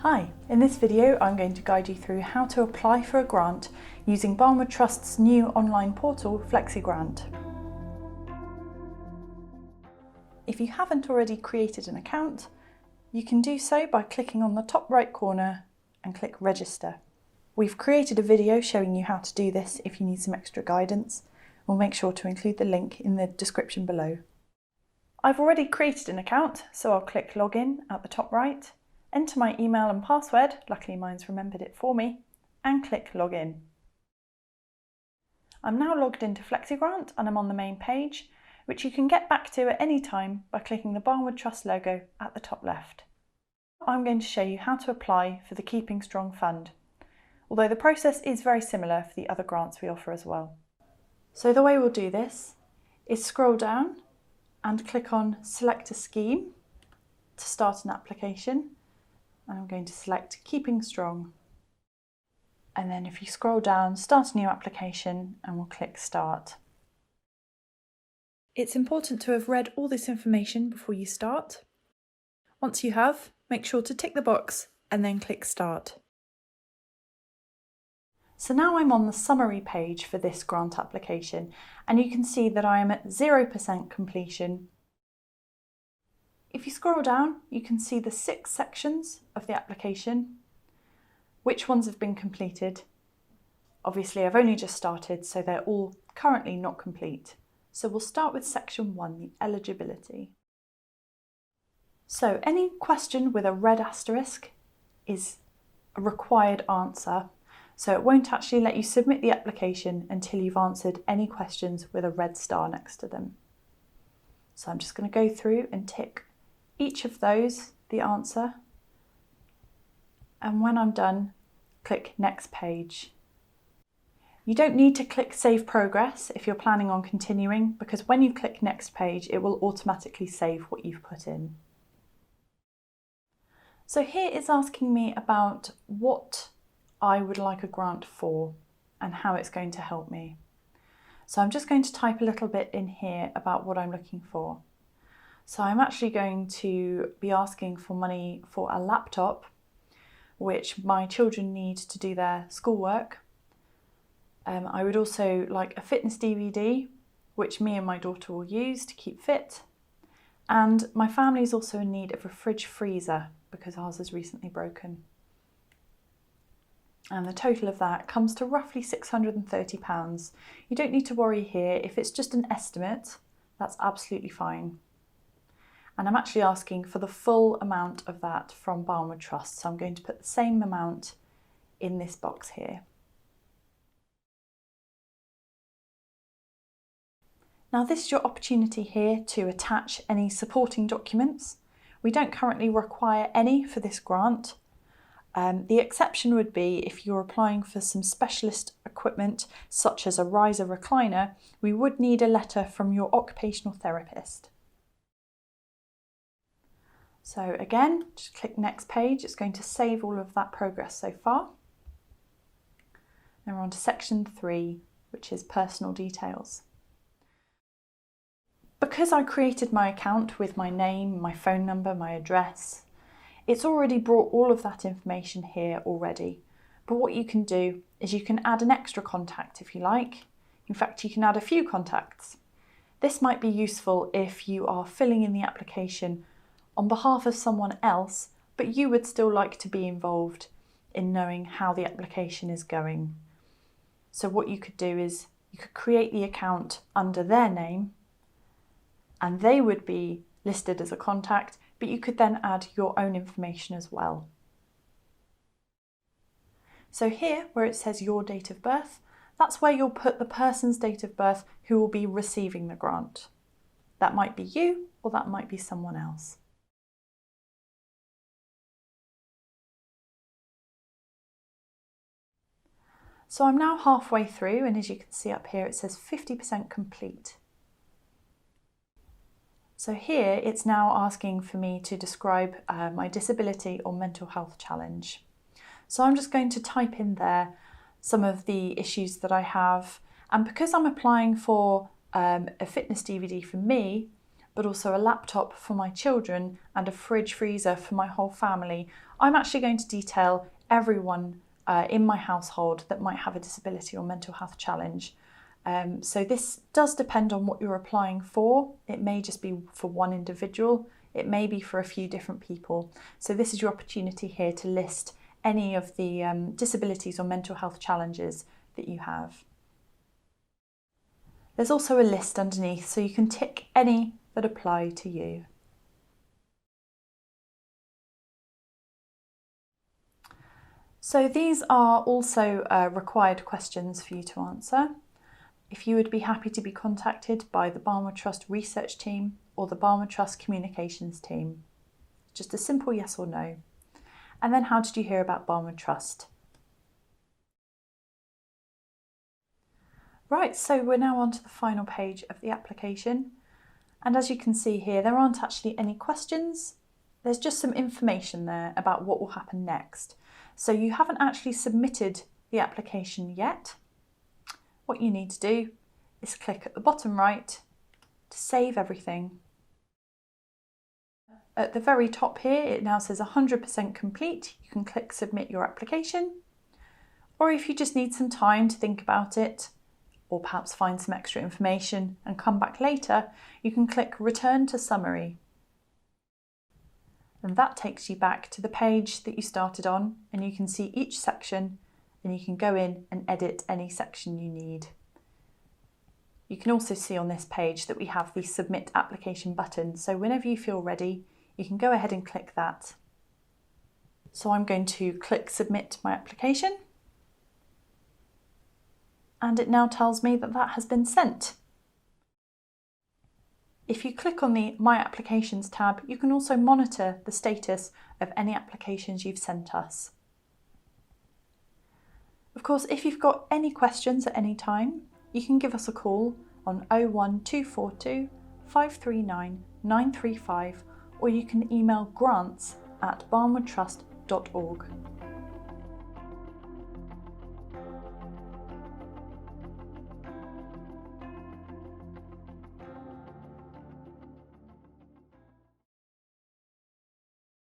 Hi, in this video I'm going to guide you through how to apply for a grant using Barnwood Trust's new online portal FlexiGrant. If you haven't already created an account, you can do so by clicking on the top right corner and click register. We've created a video showing you how to do this if you need some extra guidance. We'll make sure to include the link in the description below. I've already created an account, so I'll click login at the top right, enter my email and password, luckily mine's remembered it for me, and click login. I'm now logged into FlexiGrant and I'm on the main page, which you can get back to at any time by clicking the Barnwood Trust logo at the top left. I'm going to show you how to apply for the Keeping Strong Fund, although the process is very similar for the other grants we offer as well. So the way we'll do this is scroll down and click on Select a Scheme to start an application. And I'm going to select Keeping Strong. And then if you scroll down, start a new application and we'll click Start. It's important to have read all this information before you start. Once you have, make sure to tick the box and then click Start. So now I'm on the summary page for this grant application and you can see that I am at 0% completion. If you scroll down, you can see the 6 sections of the application, which ones have been completed. Obviously, I've only just started, so they're all currently not complete. So we'll start with section 1, the eligibility. So any question with a red asterisk is a required answer. So it won't actually let you submit the application until you've answered any questions with a red star next to them. So I'm just going to go through and tick each of those, the answer, and when I'm done, click Next Page. You don't need to click Save Progress if you're planning on continuing, because when you click Next Page, it will automatically save what you've put in. So here it's asking me about what I would like a grant for and how it's going to help me. So I'm just going to type a little bit in here about what I'm looking for. So I'm actually going to be asking for money for a laptop, which my children need to do their schoolwork. I would also like a fitness DVD, which me and my daughter will use to keep fit. And my family is also in need of a fridge freezer because ours is recently broken. And the total of that comes to roughly £630. You don't need to worry here. If it's just an estimate, that's absolutely fine. And I'm actually asking for the full amount of that from Barnwood Trust. So I'm going to put the same amount in this box here. Now this is your opportunity here to attach any supporting documents. We don't currently require any for this grant. The exception would be if you're applying for some specialist equipment such as a riser recliner, we would need a letter from your occupational therapist. So again, just click Next Page. It's going to save all of that progress so far. Then we're on to section 3, which is personal details. Because I created my account with my name, my phone number, my address, it's already brought all of that information here already. But what you can do is you can add an extra contact if you like. In fact, you can add a few contacts. This might be useful if you are filling in the application on behalf of someone else, but you would still like to be involved in knowing how the application is going. So what you could do is you could create the account under their name and they would be listed as a contact, but you could then add your own information as well. So here, where it says your date of birth, that's where you'll put the person's date of birth who will be receiving the grant. That might be you or that might be someone else. So I'm now halfway through, and as you can see up here it says 50% complete. So here it's now asking for me to describe my disability or mental health challenge. So I'm just going to type in there some of the issues that I have, and because I'm applying for a fitness DVD for me, but also a laptop for my children and a fridge freezer for my whole family, I'm actually going to detail everyone in my household that might have a disability or mental health challenge. So this does depend on what you're applying for. It may just be for one individual. It may be for a few different people. So this is your opportunity here to list any of the disabilities or mental health challenges that you have. There's also a list underneath, so you can tick any that apply to you. So these are also required questions for you to answer. If you would be happy to be contacted by the Barnwood Trust research team or the Barnwood Trust communications team. Just a simple yes or no. And then how did you hear about Barnwood Trust? Right, so we're now on to the final page of the application. And as you can see here, there aren't actually any questions. There's just some information there about what will happen next. So you haven't actually submitted the application yet. What you need to do is click at the bottom right to save everything. At the very top here, it now says 100% complete. You can click submit your application. Or if you just need some time to think about it, or perhaps find some extra information and come back later, you can click return to summary. And that takes you back to the page that you started on, and you can see each section, and you can go in and edit any section you need. You can also see on this page that we have the submit application button, so whenever you feel ready, you can go ahead and click that. So I'm going to click submit my application, and it now tells me that that has been sent. If you click on the My Applications tab, you can also monitor the status of any applications you've sent us. Of course, if you've got any questions at any time, you can give us a call on 01242 539 935, or you can email grants@barnwoodtrust.org.